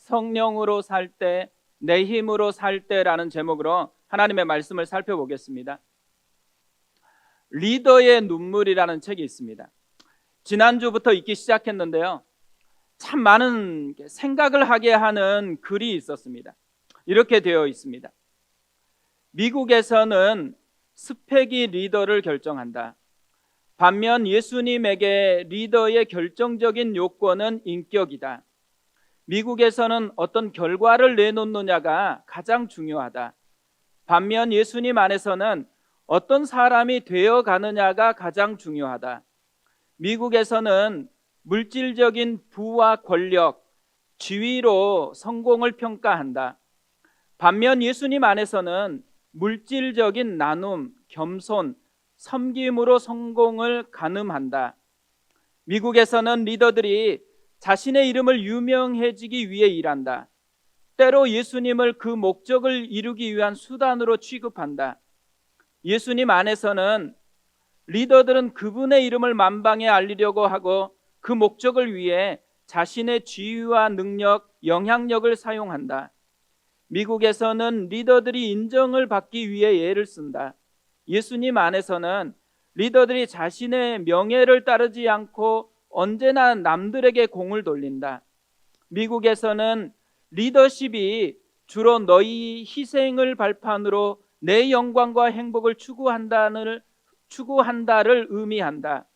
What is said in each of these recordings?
성령으로 살 때, 내 힘으로 살 때라는 제목으로 하나님의 말씀을 살펴보겠습니다. 리더의 눈물이라는 책이 있습니다. 지난주부터 읽기 시작했는데요, 참 많은 생각을 하게 하는 글이 있었습니다. 이렇게 되어 있습니다. 미국에서는 스펙이 리더를 결정한다. 반면 예수님에게 리더의 결정적인 요건은 인격이다. 미국에서는 어떤 결과를 내놓느냐가 가장 중요하다. 반면 예수님 안에서는 어떤 사람이 되어 가느냐가 가장 중요하다. 미국에서는 물질적인 부와 권력, 지위로 성공을 평가한다. 반면 예수님 안에서는 물질적인 나눔, 겸손, 섬김으로 성공을 가늠한다. 미국에서는 리더들이 자신의 이름을 유명해지기 위해 일한다. 때로 예수님을 그 목적을 이루기 위한 수단으로 취급한다. 예수님 안에서는 리더들은 그분의 이름을 만방에 알리려고 하고 그 목적을 위해 자신의 지위와 능력, 영향력을 사용한다. 미국에서는 리더들이 인정을 받기 위해 애를 쓴다. 예수님 안에서는 리더들이 자신의 명예를 따르지 않고 언제나 남들에게 공을 돌린다. 미국에서는 리더십이 주로 너희 희생을 발판으로 내 영광과 행복을 추구한다를 의미한다.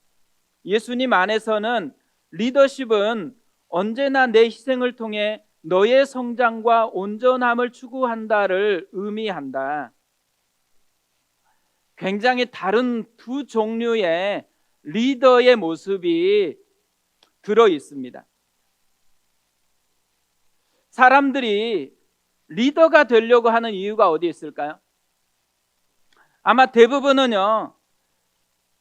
예수님 안에서는 리더십은 언제나 내 희생을 통해 너의 성장과 온전함을 추구한다를 의미한다. 굉장히 다른 두 종류의 리더의 모습이 들어 있습니다. 사람들이 리더가 되려고 하는 이유가 어디 있을까요? 아마 대부분은요,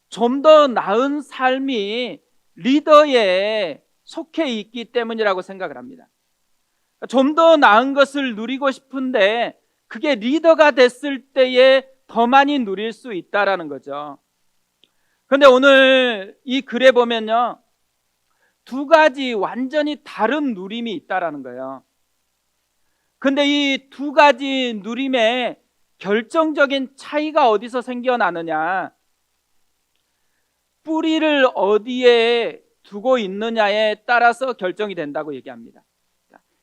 좀 더 나은 삶이 리더에 속해 있기 때문이라고 생각을 합니다. 좀 더 나은 것을 누리고 싶은데 그게 리더가 됐을 때에 더 많이 누릴 수 있다라는 거죠. 그런데 오늘 이 글에 보면요, 두 가지 완전히 다른 누림이 있다라는 거예요. 근데 이 두 가지 누림의 결정적인 차이가 어디서 생겨나느냐? 뿌리를 어디에 두고 있느냐에 따라서 결정이 된다고 얘기합니다.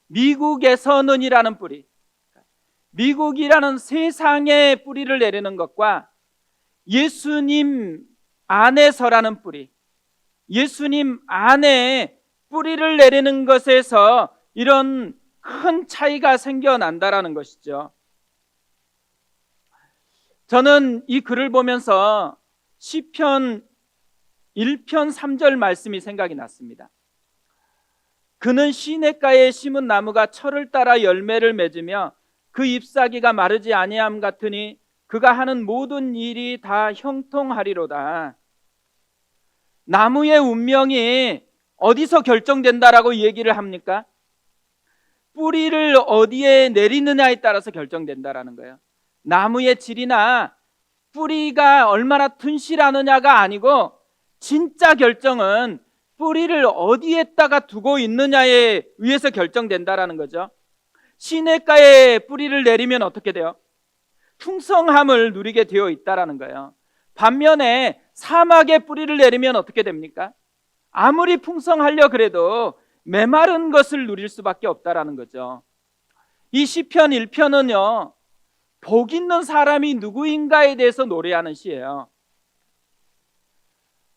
미국에서는이라는 뿌리, 미국이라는 세상에 뿌리를 내리는 것과 예수님 안에서라는 뿌리, 예수님 안에 뿌리를 내리는 것에서 이런 큰 차이가 생겨난다라는 것이죠. 저는 이 글을 보면서 시편 1편 3절 말씀이 생각이 났습니다. 그는 시냇가에 심은 나무가 철을 따라 열매를 맺으며 그 잎사귀가 마르지 아니함 같으니 그가 하는 모든 일이 다 형통하리로다. 나무의 운명이 어디서 결정된다라고 얘기를 합니까? 뿌리를 어디에 내리느냐에 따라서 결정된다라는 거예요. 나무의 질이나 뿌리가 얼마나 튼실하느냐가 아니고 진짜 결정은 뿌리를 어디에다가 두고 있느냐에 의해서 결정된다라는 거죠. 시냇가에 뿌리를 내리면 어떻게 돼요? 풍성함을 누리게 되어 있다라는 거예요. 반면에 사막에 뿌리를 내리면 어떻게 됩니까? 아무리 풍성하려 그래도 메마른 것을 누릴 수밖에 없다라는 거죠. 이 시편 1편은요, 복 있는 사람이 누구인가에 대해서 노래하는 시예요.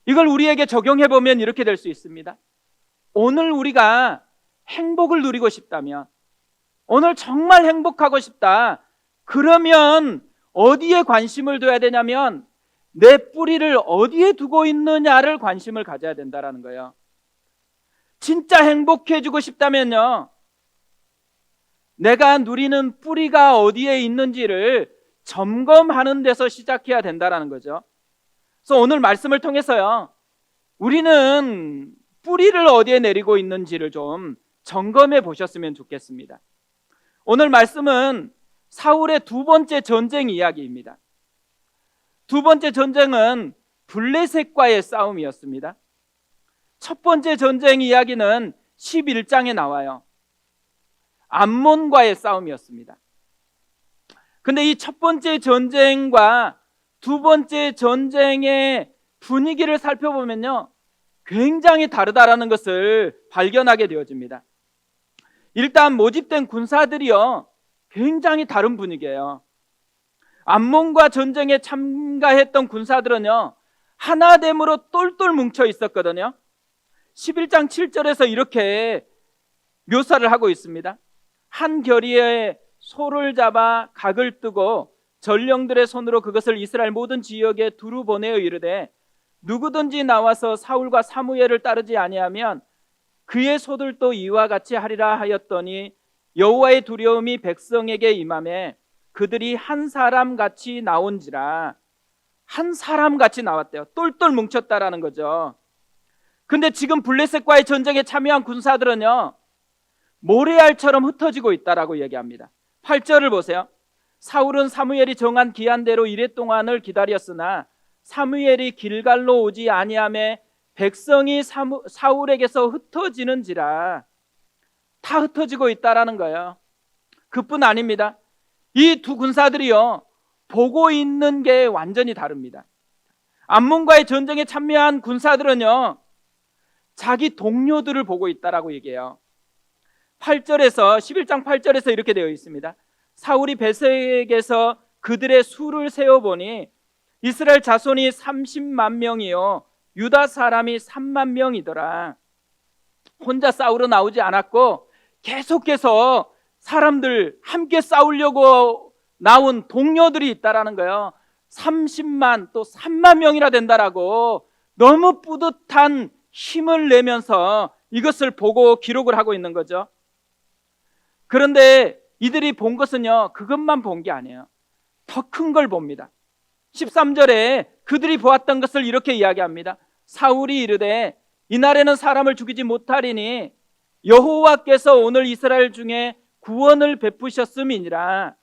이걸 우리에게 적용해 보면 이렇게 될 수 있습니다. 오늘 우리가 행복을 누리고 싶다면, 오늘 정말 행복하고 싶다, 그러면 어디에 관심을 둬야 되냐면 내 뿌리를 어디에 두고 있느냐를 관심을 가져야 된다는 거예요. 진짜 행복해지고 싶다면요, 내가 누리는 뿌리가 어디에 있는지를 점검하는 데서 시작해야 된다는 거죠. 그래서 오늘 말씀을 통해서요, 우리는 뿌리를 어디에 내리고 있는지를 좀 점검해 보셨으면 좋겠습니다. 오늘 말씀은 사울의 두 번째 전쟁 이야기입니다. 두 번째 전쟁은 블레셋과의 싸움이었습니다. 첫 번째 전쟁 이야기는 11장에 나와요. 암몬과의 싸움이었습니다. 근데 이 첫 번째 전쟁과 두 번째 전쟁의 분위기를 살펴보면요, 굉장히 다르다라는 것을 발견하게 되어집니다. 일단 모집된 군사들이요, 굉장히 다른 분위기예요. 암몬과 전쟁에 참가했던 군사들은요, 하나됨으로 똘똘 뭉쳐 있었거든요. 11장 7절에서 이렇게 묘사를 하고 있습니다. 한 결의에 소를 잡아 각을 뜨고 전령들의 손으로 그것을 이스라엘 모든 지역에 두루 보내어 이르되 누구든지 나와서 사울과 사무엘을 따르지 아니하면 그의 소들도 이와 같이 하리라 하였더니 여호와의 두려움이 백성에게 임하매 그들이 한 사람 같이 나온지라. 한 사람 같이 나왔대요. 똘똘 뭉쳤다라는 거죠. 근데 지금 블레셋과의 전쟁에 참여한 군사들은요, 모래알처럼 흩어지고 있다라고 얘기합니다. 8절을 보세요. 사울은 사무엘이 정한 기한대로 이레 동안을 기다렸으나 사무엘이 길갈로 오지 아니하매 백성이 사울에게서 흩어지는지라. 다 흩어지고 있다라는 거예요. 그뿐 아닙니다. 이 두 군사들이요, 보고 있는 게 완전히 다릅니다. 암몬과의 전쟁에 참여한 군사들은요, 자기 동료들을 보고 있다라고 얘기해요. 8절에서 11장 8절에서 이렇게 되어 있습니다. 사울이 베색에서 그들의 수를 세어보니 이스라엘 자손이 30만 명이요 유다 사람이 3만 명이더라. 혼자 싸우러 나오지 않았고 계속해서 사람들 함께 싸우려고 나온 동료들이 있다라는 거예요. 30만 또 3만 명이나 된다라고 너무 뿌듯한 힘을 내면서 이것을 보고 기록을 하고 있는 거죠. 그런데 이들이 본 것은요, 그것만 본 게 아니에요. 더 큰 걸 봅니다. 13절에 그들이 보았던 것을 이렇게 이야기합니다. 사울이 이르되 이날에는 사람을 죽이지 못하리니 여호와께서 오늘 이스라엘 중에 구원을 베푸셨음이니라.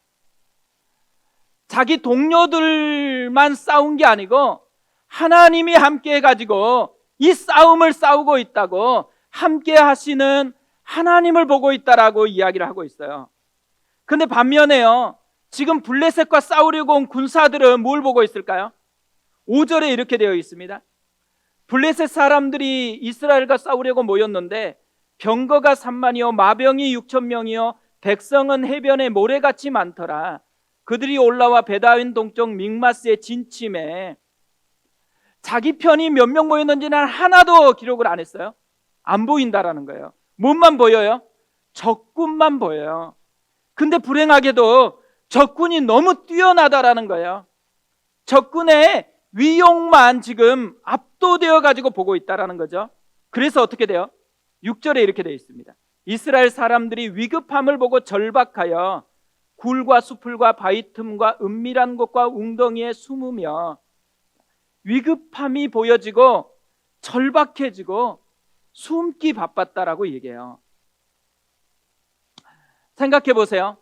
자기 동료들만 싸운 게 아니고 하나님이 함께 해가지고 이 싸움을 싸우고 있다고, 함께 하시는 하나님을 보고 있다라고 이야기를 하고 있어요. 근데 반면에요, 지금 블레셋과 싸우려고 온 군사들은 뭘 보고 있을까요? 5절에 이렇게 되어 있습니다. 블레셋 사람들이 이스라엘과 싸우려고 모였는데 병거가 3만이요 마병이 6천 명이요 백성은 해변에 모래같이 많더라. 그들이 올라와 베다윈 동쪽 믹마스에 진침해. 자기 편이 몇 명 모였는지는 하나도 기록을 안 했어요. 안 보인다라는 거예요. 뭔만 보여요? 적군만 보여요. 근데 불행하게도 적군이 너무 뛰어나다라는 거예요. 적군의 위용만 지금 압도되어 가지고 보고 있다라는 거죠. 그래서 어떻게 돼요? 6절에 이렇게 되어 있습니다. 이스라엘 사람들이 위급함을 보고 절박하여 굴과 수풀과 바위 틈과 은밀한 곳과 웅덩이에 숨으며, 위급함이 보여지고 절박해지고 숨기 바빴다라고 얘기해요. 생각해 보세요.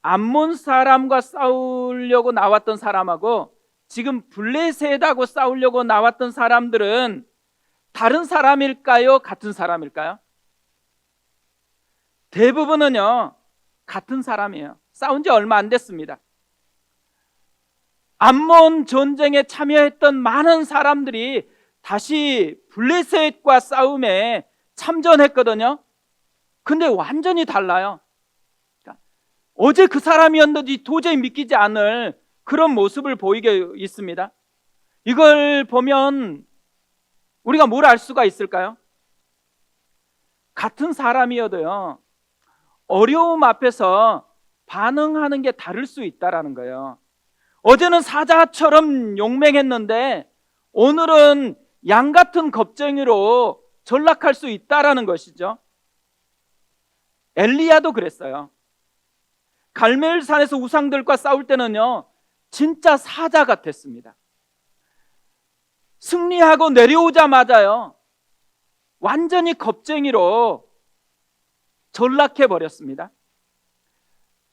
암몬 사람과 싸우려고 나왔던 사람하고 지금 블레셋하고 싸우려고 나왔던 사람들은 다른 사람일까요? 같은 사람일까요? 대부분은요, 같은 사람이에요. 싸운 지 얼마 안 됐습니다. 암몬 전쟁에 참여했던 많은 사람들이 다시 블레셋과 싸움에 참전했거든요. 근데 완전히 달라요. 어제 그 사람이었는지 도저히 믿기지 않을 그런 모습을 보이게 있습니다. 이걸 보면 우리가 뭘 알 수가 있을까요? 같은 사람이어도요, 어려움 앞에서 반응하는 게 다를 수 있다라는 거예요. 어제는 사자처럼 용맹했는데 오늘은 양 같은 겁쟁이로 전락할 수 있다라는 것이죠. 엘리야도 그랬어요. 갈멜산에서 우상들과 싸울 때는요, 진짜 사자 같았습니다. 승리하고 내려오자마자요, 완전히 겁쟁이로 전락해 버렸습니다.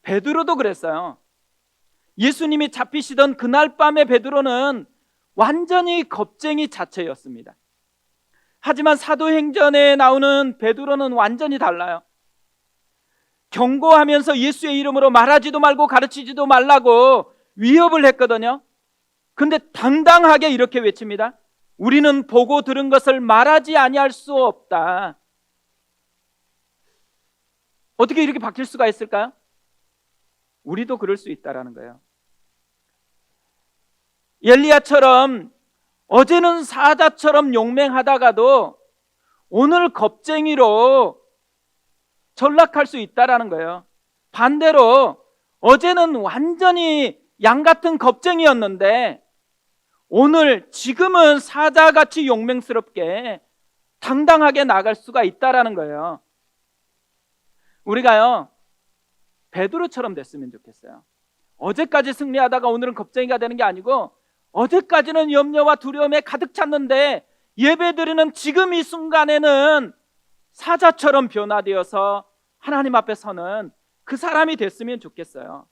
베드로도 그랬어요. 예수님이 잡히시던 그날 밤에 베드로는 완전히 겁쟁이 자체였습니다. 하지만 사도행전에 나오는 베드로는 완전히 달라요. 경고하면서 예수의 이름으로 말하지도 말고 가르치지도 말라고 위협을 했거든요. 근데 당당하게 이렇게 외칩니다. 우리는 보고 들은 것을 말하지 아니할 수 없다. 어떻게 이렇게 바뀔 수가 있을까요? 우리도 그럴 수 있다라는 거예요. 엘리야처럼 어제는 사자처럼 용맹하다가도 오늘 겁쟁이로 전락할 수 있다라는 거예요. 반대로 어제는 완전히 양 같은 겁쟁이였는데 지금은 사자같이 용맹스럽게 당당하게 나갈 수가 있다라는 거예요. 우리가요, 베드로처럼 됐으면 좋겠어요. 어제까지 승리하다가 오늘은 겁쟁이가 되는 게 아니고, 어제까지는 염려와 두려움에 가득 찼는데 예배드리는 지금 이 순간에는 사자처럼 변화되어서 하나님 앞에 서는 그 사람이 됐으면 좋겠어요.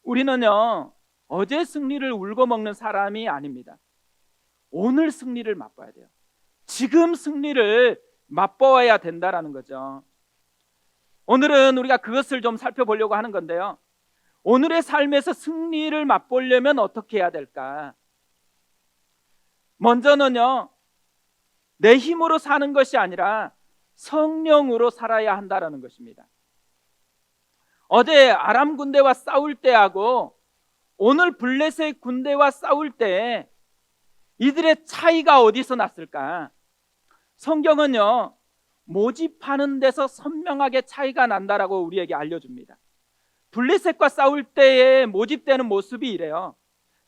우리는요, 어제 승리를 울고 먹는 사람이 아닙니다. 오늘 승리를 맛봐야 돼요. 지금 승리를 맛보아야 된다라는 거죠. 오늘은 우리가 그것을 좀 살펴보려고 하는 건데요, 오늘의 삶에서 승리를 맛보려면 어떻게 해야 될까? 먼저는요, 내 힘으로 사는 것이 아니라 성령으로 살아야 한다라는 것입니다. 어제 아람 군대와 싸울 때하고 오늘 블레셋 군대와 싸울 때 이들의 차이가 어디서 났을까? 성경은요, 모집하는 데서 선명하게 차이가 난다라고 우리에게 알려줍니다. 블레셋과 싸울 때에 모집되는 모습이 이래요.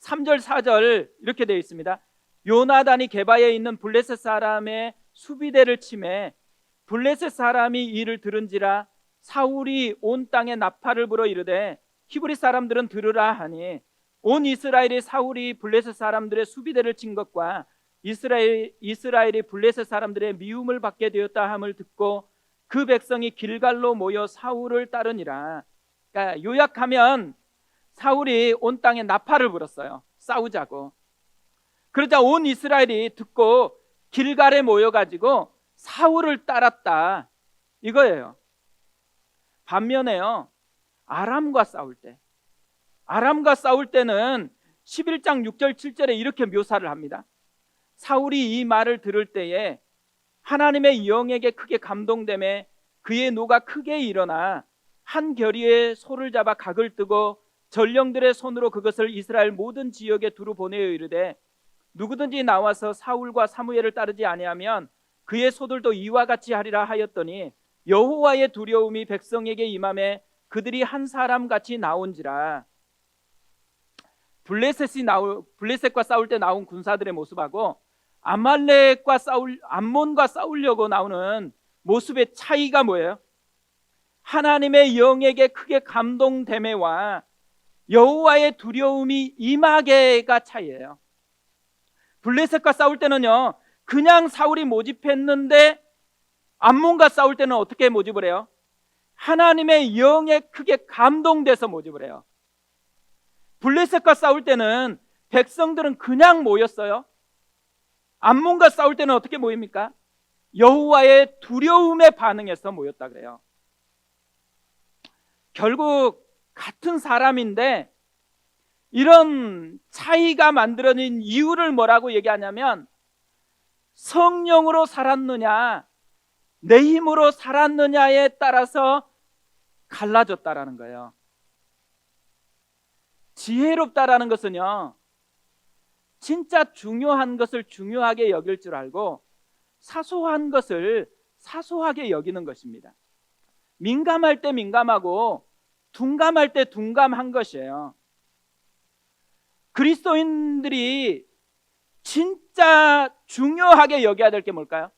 3절 4절 이렇게 되어 있습니다. 요나단이 게바에 있는 블레셋 사람의 수비대를 치매 블레셋 사람이 이를 들은지라 사울이 온 땅에 나팔을 불어 이르되 히브리 사람들은 들으라 하니 온 이스라엘이 사울이 블레셋 사람들의 수비대를 친 것과 이스라엘이 블레셋 사람들의 미움을 받게 되었다 함을 듣고 그 백성이 길갈로 모여 사울을 따르니라. 그러니까 요약하면 사울이 온 땅에 나팔을 불었어요. 싸우자고. 그러자 온 이스라엘이 듣고 길갈에 모여가지고 사울을 따랐다, 이거예요. 반면에요, 아람과 싸울 때는 11장 6절 7절에 이렇게 묘사를 합니다. 사울이 이 말을 들을 때에 하나님의 영에게 크게 감동되매 그의 노가 크게 일어나 한 결의에 소를 잡아 각을 뜨고 전령들의 손으로 그것을 이스라엘 모든 지역에 두루 보내어 이르되 누구든지 나와서 사울과 사무엘을 따르지 아니하면 그의 소들도 이와 같이 하리라 하였더니 여호와의 두려움이 백성에게 임함에 그들이 한 사람 같이 나온지라. 블레셋과 싸울 때 나온 군사들의 모습하고 암몬과 싸우려고 나오는 모습의 차이가 뭐예요? 하나님의 영에게 크게 감동됨에와 여호와의 두려움이 임하게가 차이예요. 블레셋과 싸울 때는요, 그냥 사울이 모집했는데 암몬과 싸울 때는 어떻게 모집을 해요? 하나님의 영에 크게 감동돼서 모집을 해요. 블레셋과 싸울 때는 백성들은 그냥 모였어요. 암몬과 싸울 때는 어떻게 모입니까? 여호와의 두려움에 반응해서 모였다 그래요. 결국 같은 사람인데 이런 차이가 만들어진 이유를 뭐라고 얘기하냐면 성령으로 살았느냐 내 힘으로 살았느냐에 따라서 갈라졌다라는 거예요. 지혜롭다라는 것은요, 진짜 중요한 것을 중요하게 여길 줄 알고 사소한 것을 사소하게 여기는 것입니다. 민감할 때 민감하고 둔감할 때 둔감한 것이에요. 그리스도인들이 진짜 중요하게 여겨야 될 게 뭘까요?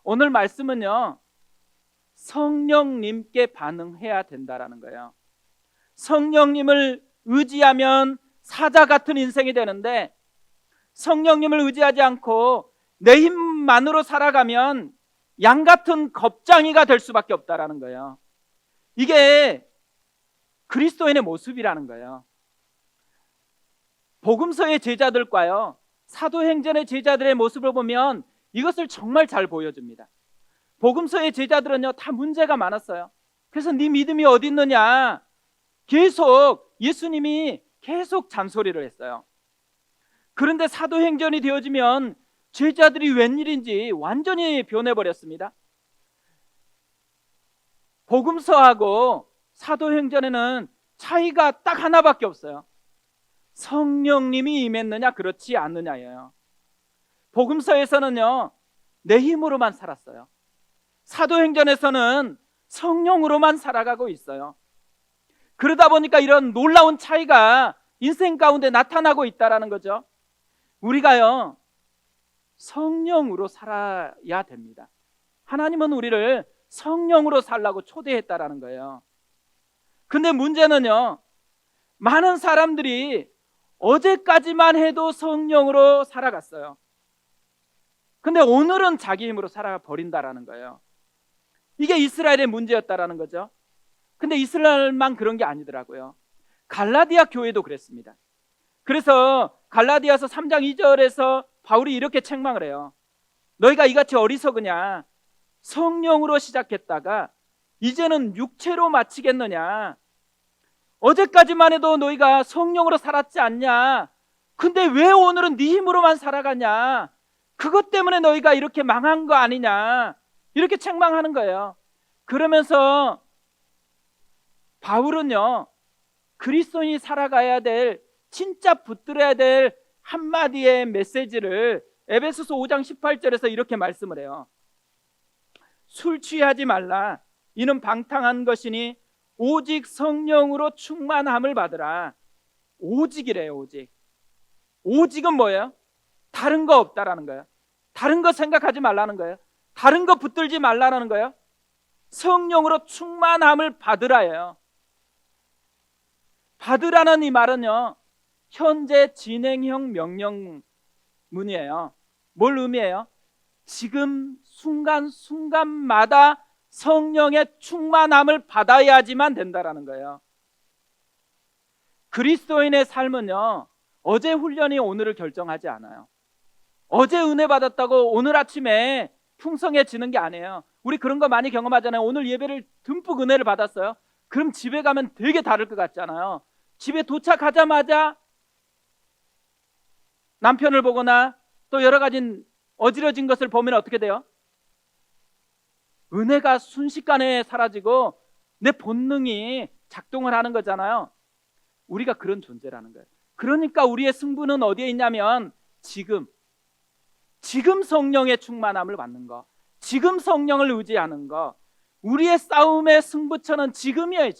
오늘 말씀은요, 성령님께 반응해야 된다라는 거예요. 성령님을 의지하면 사자 같은 인생이 되는데 성령님을 의지하지 않고 내 힘만으로 살아가면 양 같은 겁쟁이가 될 수밖에 없다라는 거예요. 이게 그리스도인의 모습이라는 거예요. 복음서의 제자들과요, 사도행전의 제자들의 모습을 보면 이것을 정말 잘 보여줍니다. 복음서의 제자들은요, 다 문제가 많았어요. 그래서 네 믿음이 어디 있느냐, 계속 예수님이 계속 잔소리를 했어요. 그런데 사도행전이 되어지면 제자들이 웬일인지 완전히 변해버렸습니다. 복음서하고 사도행전에는 차이가 딱 하나밖에 없어요. 성령님이 임했느냐 그렇지 않느냐예요. 복음서에서는요, 내 힘으로만 살았어요. 사도행전에서는 성령으로만 살아가고 있어요. 그러다 보니까 이런 놀라운 차이가 인생 가운데 나타나고 있다는 거죠. 우리가요, 성령으로 살아야 됩니다. 하나님은 우리를 성령으로 살라고 초대했다라는 거예요. 근데 문제는요, 많은 사람들이 어제까지만 해도 성령으로 살아갔어요. 근데 오늘은 자기 힘으로 살아버린다라는 거예요. 이게 이스라엘의 문제였다라는 거죠. 근데 이스라엘만 그런 게 아니더라고요. 갈라디아 교회도 그랬습니다. 그래서 갈라디아서 3장 2절에서 바울이 이렇게 책망을 해요. 너희가 이같이 어리석으냐, 성령으로 시작했다가 이제는 육체로 마치겠느냐. 어제까지만 해도 너희가 성령으로 살았지 않냐. 근데 왜 오늘은 네 힘으로만 살아가냐. 그것 때문에 너희가 이렇게 망한 거 아니냐. 이렇게 책망하는 거예요. 그러면서 바울은요, 그리스도인이 살아가야 될, 진짜 붙들어야 될 한마디의 메시지를 에베소서 5장 18절에서 이렇게 말씀을 해요. 술 취하지 말라. 이는 방탕한 것이니 오직 성령으로 충만함을 받으라. 오직이래요. 오직. 오직은 뭐예요? 다른 거 없다라는 거예요. 다른 거 생각하지 말라는 거예요. 다른 거 붙들지 말라는 거예요. 성령으로 충만함을 받으라예요. 받으라는 이 말은요, 현재 진행형 명령문이에요. 뭘 의미해요? 지금 순간순간마다 성령의 충만함을 받아야지만 된다라는 거예요. 그리스도인의 삶은요, 어제 훈련이 오늘을 결정하지 않아요. 어제 은혜 받았다고 오늘 아침에 풍성해지는 게 아니에요. 우리 그런 거 많이 경험하잖아요. 오늘 예배를 듬뿍 은혜를 받았어요. 그럼 집에 가면 되게 다를 것 같잖아요. 집에 도착하자마자 남편을 보거나 또 여러 가지 어지러진 것을 보면 어떻게 돼요? 은혜가 순식간에 사라지고 내 본능이 작동을 하는 거잖아요. 우리가 그런 존재라는 거예요. 그러니까 우리의 승부는 어디에 있냐면 지금 성령의 충만함을 받는 거, 지금 성령을 의지하는 거. 우리의 싸움의 승부처는 지금이에요.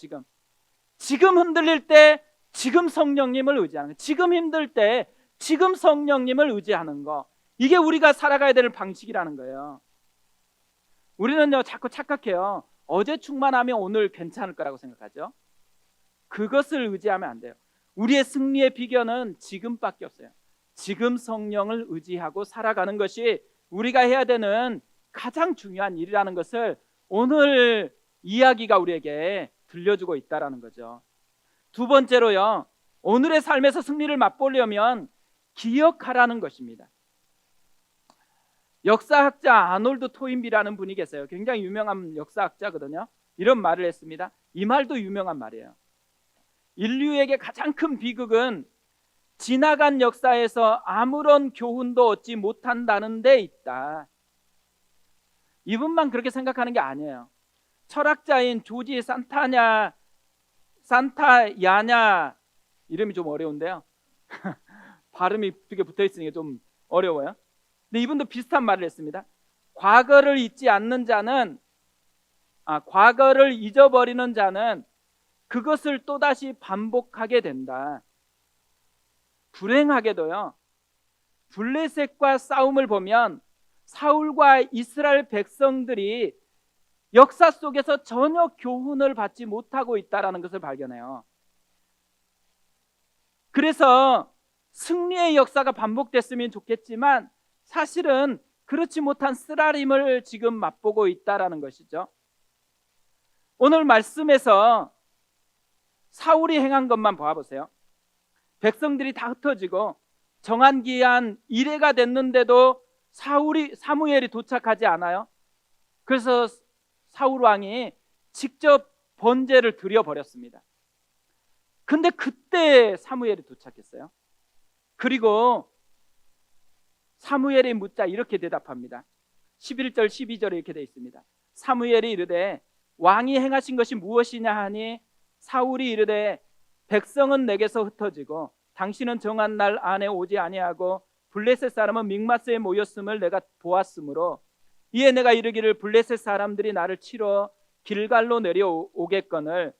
지금 흔들릴 때 지금 성령님을 의지하는 거, 지금 힘들 때 지금 성령님을 의지하는 거. 이게 우리가 살아가야 될 방식이라는 거예요. 우리는요, 자꾸 착각해요. 어제 충만하면 오늘 괜찮을 거라고 생각하죠. 그것을 의지하면 안 돼요. 우리의 승리의 비결은 지금밖에 없어요. 지금 성령을 의지하고 살아가는 것이 우리가 해야 되는 가장 중요한 일이라는 것을 오늘 이야기가 우리에게 들려주고 있다는 거죠. 두 번째로요, 오늘의 삶에서 승리를 맛보려면 기억하라는 것입니다. 역사학자 아놀드 토인비라는 분이 계세요. 굉장히 유명한 역사학자거든요. 이런 말을 했습니다. 이 말도 유명한 말이에요. 인류에게 가장 큰 비극은 지나간 역사에서 아무런 교훈도 얻지 못한다는 데 있다. 이분만 그렇게 생각하는 게 아니에요. 철학자인 조지 산타야냐, 이름이 좀 어려운데요. 발음이 두 개 붙어 있으니까 좀 어려워요. 근데 이분도 비슷한 말을 했습니다. 과거를 잊어버리는 자는 그것을 또다시 반복하게 된다. 불행하게도요, 블레셋과 싸움을 보면 사울과 이스라엘 백성들이 역사 속에서 전혀 교훈을 받지 못하고 있다는 것을 발견해요. 그래서 승리의 역사가 반복됐으면 좋겠지만 사실은 그렇지 못한 쓰라림을 지금 맛보고 있다는 것이죠. 오늘 말씀에서 사울이 행한 것만 봐보세요. 백성들이 다 흩어지고 정한 기한 1회가 됐는데도 사무엘이 도착하지 않아요. 그래서 사울 왕이 직접 번제를 드려버렸습니다. 근데 그때 사무엘이 도착했어요. 그리고 사무엘이 묻자 이렇게 대답합니다. 11절 12절에 이렇게 되어 있습니다. 사무엘이 이르되 왕이 행하신 것이 무엇이냐 하니 사울이 이르되 백성은 내게서 흩어지고 당신은 정한 날 안에 오지 아니하고 블레셋 사람은 믹마스에 모였음을 내가 보았으므로 이에 내가 이르기를 블레셋 사람들이 나를 치러 길갈로 내려오겠거늘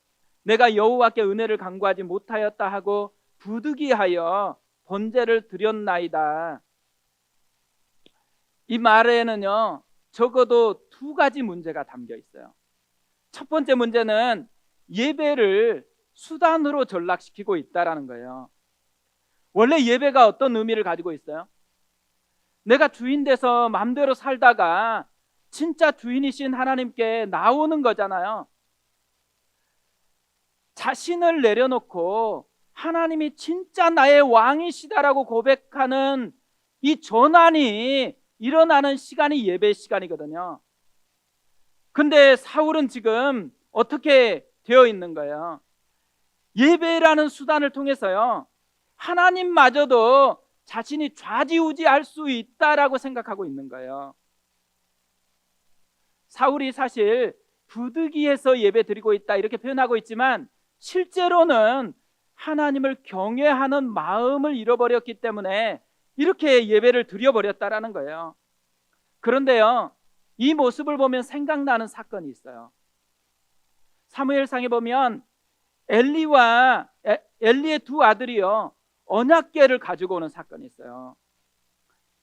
내가 여호와께 은혜를 간구하지 못하였다 하고 부득이하여 번제를 드렸나이다. 이 말에는요 적어도 두 가지 문제가 담겨 있어요. 첫 번째 문제는 예배를 수단으로 전락시키고 있다라는 거예요. 원래 예배가 어떤 의미를 가지고 있어요? 내가 주인 돼서 마음대로 살다가 진짜 주인이신 하나님께 나오는 거잖아요. 자신을 내려놓고 하나님이 진짜 나의 왕이시다라고 고백하는 이 전환이 일어나는 시간이 예배 시간이거든요. 근데 사울은 지금 어떻게 되어 있는 거예요? 예배라는 수단을 통해서요 하나님마저도 자신이 좌지우지할 수 있다라고 생각하고 있는 거예요. 사울이 사실 부득이해서 예배 드리고 있다 이렇게 표현하고 있지만 실제로는 하나님을 경외하는 마음을 잃어버렸기 때문에 이렇게 예배를 드려버렸다라는 거예요. 그런데요 이 모습을 보면 생각나는 사건이 있어요. 사무엘상에 보면 엘리의 두 아들이요 언약궤를 가지고 오는 사건이 있어요.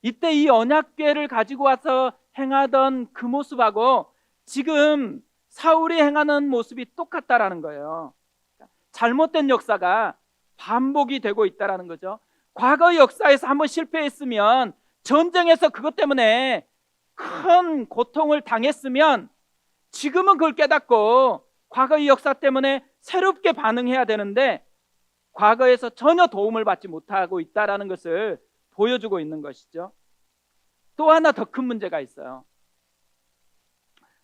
이때 이 언약궤를 가지고 와서 행하던 그 모습하고 지금 사울이 행하는 모습이 똑같다라는 거예요. 잘못된 역사가 반복이 되고 있다라는 거죠. 과거 역사에서 한번 실패했으면, 전쟁에서 그것 때문에 큰 고통을 당했으면 지금은 그걸 깨닫고 과거의 역사 때문에 새롭게 반응해야 되는데 과거에서 전혀 도움을 받지 못하고 있다는 것을 보여주고 있는 것이죠. 또 하나 더 큰 문제가 있어요.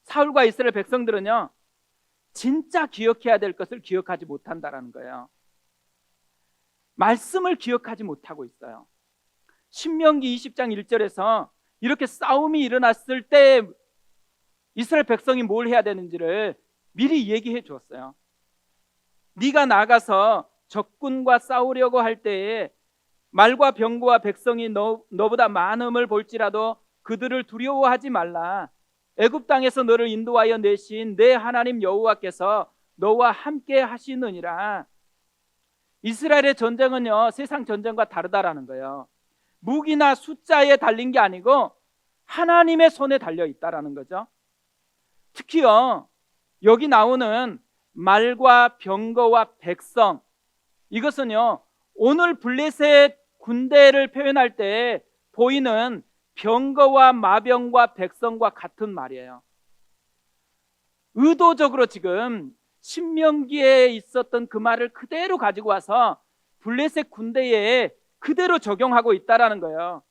사울과 이스라엘 백성들은요 진짜 기억해야 될 것을 기억하지 못한다는 거예요. 말씀을 기억하지 못하고 있어요. 신명기 20장 1절에서 이렇게 싸움이 일어났을 때 이스라엘 백성이 뭘 해야 되는지를 미리 얘기해 주었어요. 네가 나가서 적군과 싸우려고 할 때에 말과 병거와 백성이 너보다 많음을 볼지라도 그들을 두려워하지 말라. 애굽 땅에서 너를 인도하여 내신 내 하나님 여호와께서 너와 함께 하시느니라. 이스라엘의 전쟁은요 세상 전쟁과 다르다라는 거예요. 무기나 숫자에 달린 게 아니고 하나님의 손에 달려 있다라는 거죠. 특히요 여기 나오는 말과 병거와 백성, 이것은요 오늘 블레셋 군대를 표현할 때 보이는 병거와 마병과 백성과 같은 말이에요. 의도적으로 지금 신명기에 있었던 그 말을 그대로 가지고 와서 블레셋 군대에 그대로 적용하고 있다라는 거예요.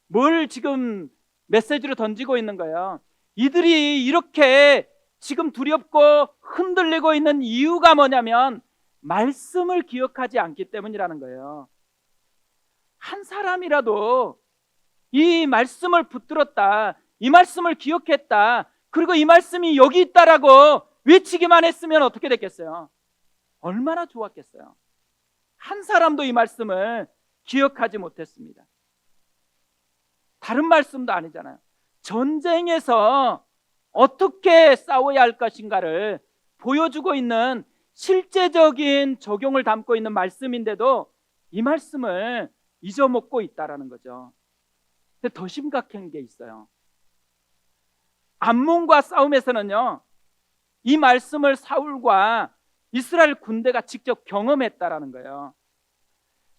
뭘 지금 메시지로 던지고 있는 거예요? 이들이 이렇게 지금 두렵고 흔들리고 있는 이유가 뭐냐면 말씀을 기억하지 않기 때문이라는 거예요. 한 사람이라도 이 말씀을 붙들었다, 이 말씀을 기억했다, 그리고 이 말씀이 여기 있다라고 외치기만 했으면 어떻게 됐겠어요? 얼마나 좋았겠어요. 한 사람도 이 말씀을 기억하지 못했습니다. 다른 말씀도 아니잖아요. 전쟁에서 어떻게 싸워야 할 것인가를 보여주고 있는 실제적인 적용을 담고 있는 말씀인데도 이 말씀을 잊어먹고 있다라는 거죠. 근데 더 심각한 게 있어요. 암몬과 싸움에서는요 이 말씀을 사울과 이스라엘 군대가 직접 경험했다라는 거예요.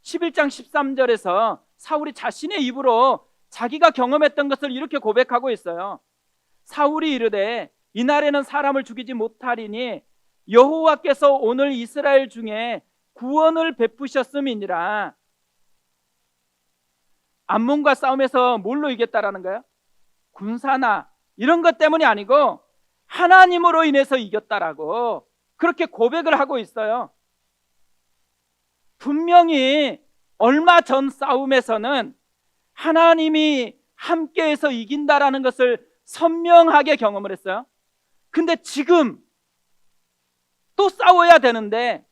11장 13절에서 사울이 자신의 입으로 자기가 경험했던 것을 이렇게 고백하고 있어요. 사울이 이르되 이날에는 사람을 죽이지 못하리니 여호와께서 오늘 이스라엘 중에 구원을 베푸셨음이니라. 암몬과 싸움에서 뭘로 이겼다라는 거예요? 군사나 이런 것 때문이 아니고 하나님으로 인해서 이겼다라고 그렇게 고백을 하고 있어요. 분명히 얼마 전 싸움에서는 하나님이 함께해서 이긴다라는 것을 선명하게 경험을 했어요. 근데 지금 또 싸워야 되는데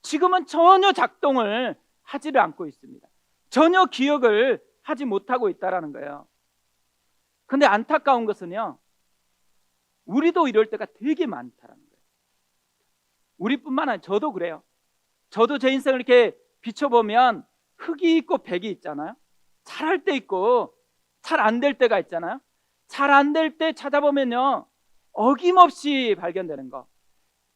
지금은 전혀 작동을 하지를 않고 있습니다. 전혀 기억을 하지 못하고 있다라는 거예요. 근데 안타까운 것은요, 우리도 이럴 때가 되게 많다라는 거예요. 우리뿐만 아니라 저도 그래요. 저도 제 인생을 이렇게 비춰보면 흑이 있고 백이 있잖아요. 잘할 때 있고 잘 안 될 때가 있잖아요. 잘 안 될 때 찾아보면요, 어김없이 발견되는 거,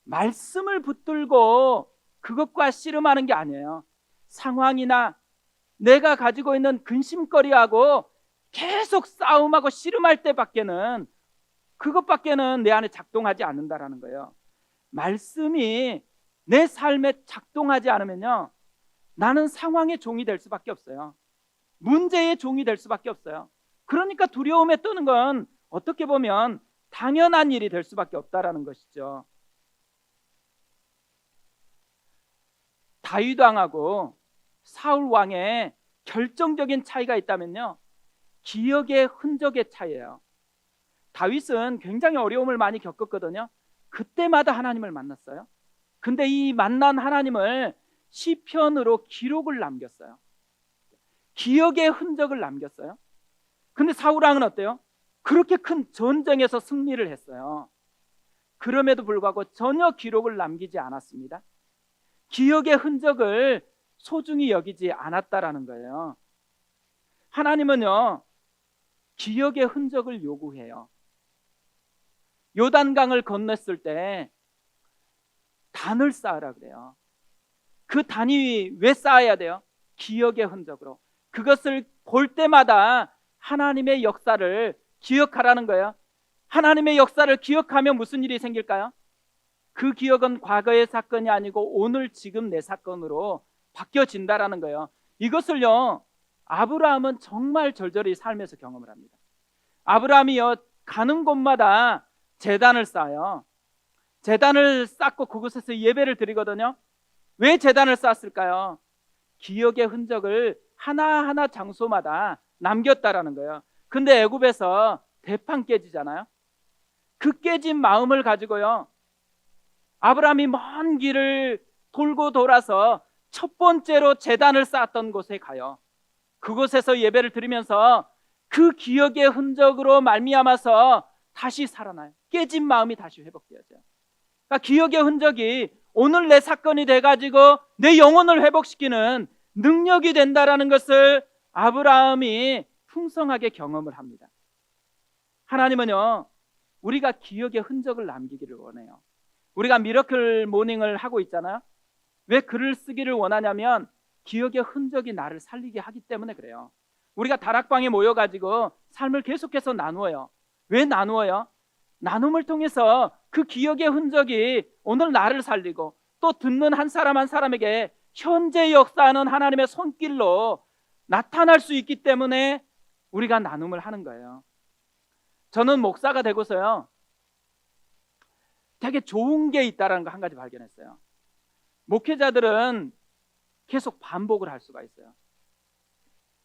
말씀을 붙들고 그것과 씨름하는 게 아니에요. 상황이나 내가 가지고 있는 근심거리하고 계속 싸움하고 씨름할 때밖에는, 그것밖에는 내 안에 작동하지 않는다라는 거예요. 말씀이 내 삶에 작동하지 않으면요, 나는 상황의 종이 될 수밖에 없어요. 문제의 종이 될 수밖에 없어요. 그러니까 두려움에 떠는 건 어떻게 보면 당연한 일이 될 수밖에 없다라는 것이죠. 다윗 왕하고 사울 왕의 결정적인 차이가 있다면요, 기억의 흔적의 차이예요. 다윗은 굉장히 어려움을 많이 겪었거든요. 그때마다 하나님을 만났어요. 근데 이 만난 하나님을 시편으로 기록을 남겼어요. 기억의 흔적을 남겼어요. 근데 사울 왕은 어때요? 그렇게 큰 전쟁에서 승리를 했어요. 그럼에도 불구하고 전혀 기록을 남기지 않았습니다. 기억의 흔적을 소중히 여기지 않았다라는 거예요. 하나님은요, 기억의 흔적을 요구해요. 요단강을 건넜을 때 단을 쌓으라 그래요. 그 단이 왜 쌓아야 돼요? 기억의 흔적으로. 그것을 볼 때마다 하나님의 역사를 기억하라는 거예요. 하나님의 역사를 기억하면 무슨 일이 생길까요? 그 기억은 과거의 사건이 아니고 오늘 지금 내 사건으로 바뀌어진다라는 거예요. 이것을요, 아브라함은 정말 절절히 삶에서 경험을 합니다. 아브라함이요, 가는 곳마다 제단을 쌓아요. 제단을 쌓고 그곳에서 예배를 드리거든요. 왜 제단을 쌓았을까요? 기억의 흔적을 하나하나 장소마다 남겼다라는 거예요. 근데 애굽에서 대판 깨지잖아요. 그 깨진 마음을 가지고요, 아브라함이 먼 길을 돌고 돌아서 첫 번째로 제단을 쌓았던 곳에 가요. 그곳에서 예배를 드리면서 그 기억의 흔적으로 말미암아서 다시 살아나요. 깨진 마음이 다시 회복되어져요. 그러니까 기억의 흔적이 오늘 내 사건이 돼가지고 내 영혼을 회복시키는 능력이 된다라는 것을 아브라함이 풍성하게 경험을 합니다. 하나님은요, 우리가 기억의 흔적을 남기기를 원해요. 우리가 미러클 모닝을 하고 있잖아요. 왜 글을 쓰기를 원하냐면 기억의 흔적이 나를 살리게 하기 때문에 그래요. 우리가 다락방에 모여가지고 삶을 계속해서 나누어요. 왜 나누어요? 나눔을 통해서 그 기억의 흔적이 오늘 나를 살리고 또 듣는 한 사람 한 사람에게 현재 역사하는 하나님의 손길로 나타날 수 있기 때문에 우리가 나눔을 하는 거예요. 저는 목사가 되고서요, 되게 좋은 게 있다는 거 한 가지 발견했어요. 목회자들은 계속 반복을 할 수가 있어요.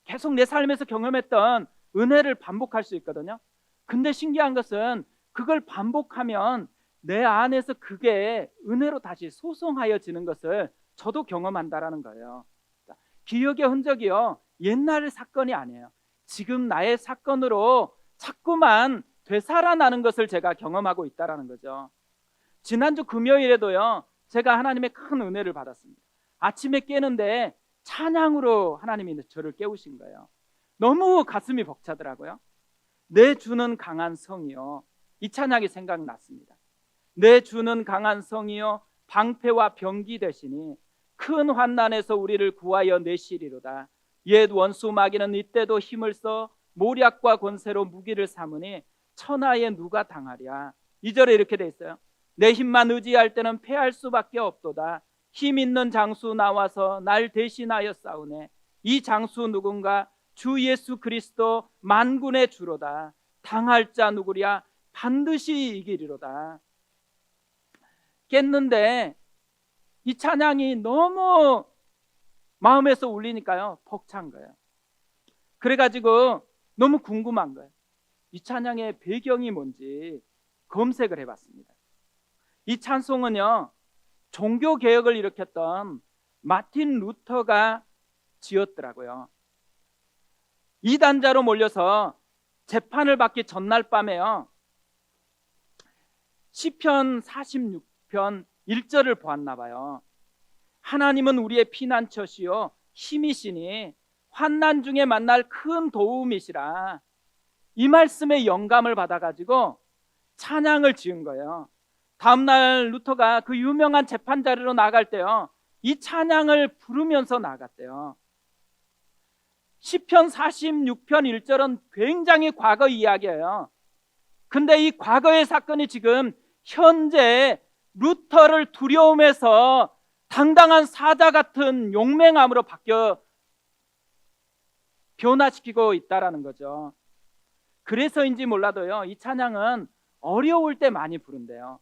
계속 내 삶에서 경험했던 은혜를 반복할 수 있거든요. 근데 신기한 것은 그걸 반복하면 내 안에서 그게 은혜로 다시 소성하여지는 것을 저도 경험한다라는 거예요. 기억의 흔적이요, 옛날 사건이 아니에요. 지금 나의 사건으로 자꾸만 되살아나는 것을 제가 경험하고 있다라는 거죠. 지난주 금요일에도요, 제가 하나님의 큰 은혜를 받았습니다. 아침에 깨는데 찬양으로 하나님이 저를 깨우신 거예요. 너무 가슴이 벅차더라고요. 내 주는 강한 성이요, 이 찬양이 생각났습니다. 내 주는 강한 성이요, 방패와 병기 되시니 큰 환난에서 우리를 구하여 내시리로다. 옛 원수 마귀는 이때도 힘을 써 모략과 권세로 무기를 삼으니 천하에 누가 당하랴. 2절에 이렇게 돼 있어요. 내 힘만 의지할 때는 패할 수밖에 없도다. 힘 있는 장수 나와서 날 대신하여 싸우네. 이 장수 누군가? 주 예수 그리스도 만군의 주로다. 당할 자 누구랴 반드시 이기리로다. 깼는데 이 찬양이 너무 마음에서 울리니까요, 벅찬 거예요. 그래가지고 너무 궁금한 거예요. 이 찬양의 배경이 뭔지 검색을 해봤습니다. 이 찬송은요, 종교개혁을 일으켰던 마틴 루터가 지었더라고요. 이단자로 몰려서 재판을 받기 전날 밤에요, 시편 46편 1절을 보았나 봐요. 하나님은 우리의 피난처시요 힘이시니 환난 중에 만날 큰 도움이시라. 이 말씀에 영감을 받아가지고 찬양을 지은 거예요. 다음날 루터가 그 유명한 재판 자리로 나갈 때요, 이 찬양을 부르면서 나갔대요. 시편 46편 1절은 굉장히 과거 이야기예요. 근데 이 과거의 사건이 지금 현재 루터를 두려움에서 당당한 사자 같은 용맹함으로 바뀌어 변화시키고 있다라는 거죠. 그래서인지 몰라도요, 이 찬양은 어려울 때 많이 부른대요.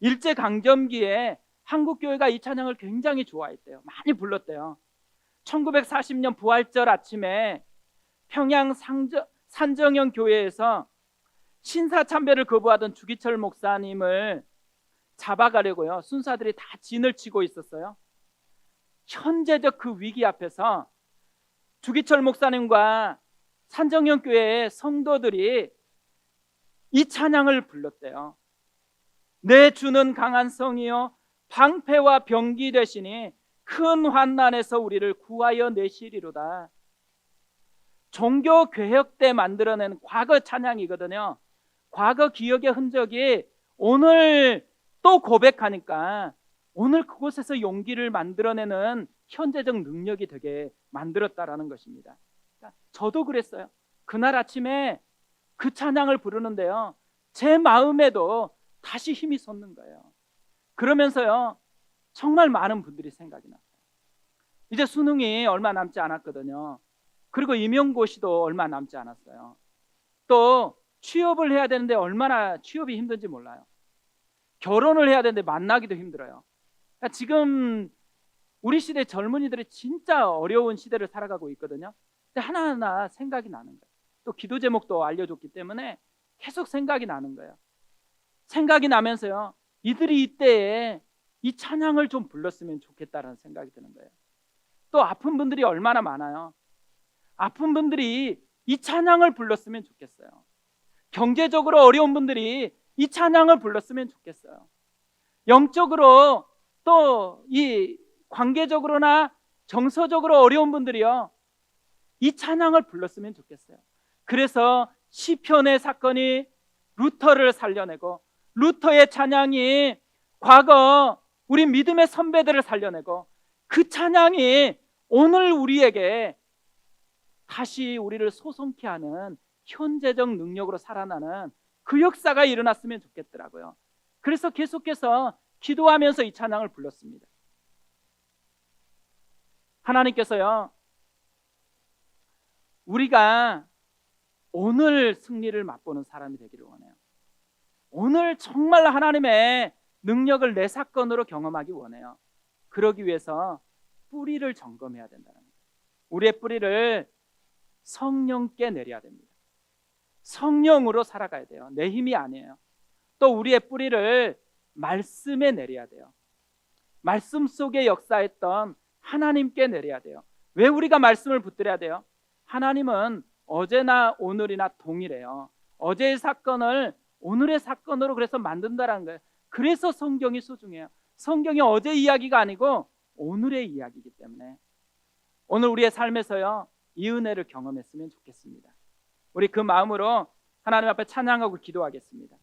일제강점기에 한국교회가 이 찬양을 굉장히 좋아했대요. 많이 불렀대요. 1940년 부활절 아침에 평양 산정형 교회에서 신사참배를 거부하던 주기철 목사님을 잡아가려고요, 순사들이 다 진을 치고 있었어요. 현재적 그 위기 앞에서 주기철 목사님과 산정형 교회의 성도들이 이 찬양을 불렀대요. 내 주는 강한 성이요 방패와 병기 되시니 큰 환난에서 우리를 구하여 내시리로다. 종교개혁 때 만들어낸 과거 찬양이거든요. 과거 기억의 흔적이 오늘 또 고백하니까 오늘 그곳에서 용기를 만들어내는 현재적 능력이 되게 만들었다라는 것입니다. 그러니까 저도 그랬어요. 그날 아침에 그 찬양을 부르는데요, 제 마음에도 다시 힘이 솟는 거예요. 그러면서요, 정말 많은 분들이 생각이 났어요. 이제 수능이 얼마 남지 않았거든요. 그리고 임용고시도 얼마 남지 않았어요. 또 취업을 해야 되는데 얼마나 취업이 힘든지 몰라요. 결혼을 해야 되는데 만나기도 힘들어요. 그러니까 지금 우리 시대 젊은이들이 진짜 어려운 시대를 살아가고 있거든요. 근데 하나하나 생각이 나는 거예요. 또 기도 제목도 알려줬기 때문에 계속 생각이 나는 거예요. 생각이 나면서요, 이들이 이때에 이 찬양을 좀 불렀으면 좋겠다라는 생각이 드는 거예요. 또 아픈 분들이 얼마나 많아요. 아픈 분들이 이 찬양을 불렀으면 좋겠어요. 경제적으로 어려운 분들이 이 찬양을 불렀으면 좋겠어요. 영적으로 또 이 관계적으로나 정서적으로 어려운 분들이요, 이 찬양을 불렀으면 좋겠어요. 그래서 시편의 사건이 루터를 살려내고, 루터의 찬양이 과거 우리 믿음의 선배들을 살려내고, 그 찬양이 오늘 우리에게 다시 우리를 소송케 하는 현재적 능력으로 살아나는 그 역사가 일어났으면 좋겠더라고요. 그래서 계속해서 기도하면서 이 찬양을 불렀습니다. 하나님께서요, 우리가 오늘 승리를 맛보는 사람이 되기를 원해요. 오늘 정말 하나님의 능력을 내 사건으로 경험하기 원해요. 그러기 위해서 뿌리를 점검해야 된다는 거예요. 우리의 뿌리를 성령께 내려야 됩니다. 성령으로 살아가야 돼요. 내 힘이 아니에요. 또 우리의 뿌리를 말씀에 내려야 돼요. 말씀 속에 역사했던 하나님께 내려야 돼요. 왜 우리가 말씀을 붙들어야 돼요? 하나님은 어제나 오늘이나 동일해요. 어제의 사건을 오늘의 사건으로 그래서 만든다는 거예요. 그래서 성경이 소중해요. 성경이 어제 이야기가 아니고 오늘의 이야기이기 때문에 오늘 우리의 삶에서요, 이 은혜를 경험했으면 좋겠습니다. 우리 그 마음으로 하나님 앞에 찬양하고 기도하겠습니다.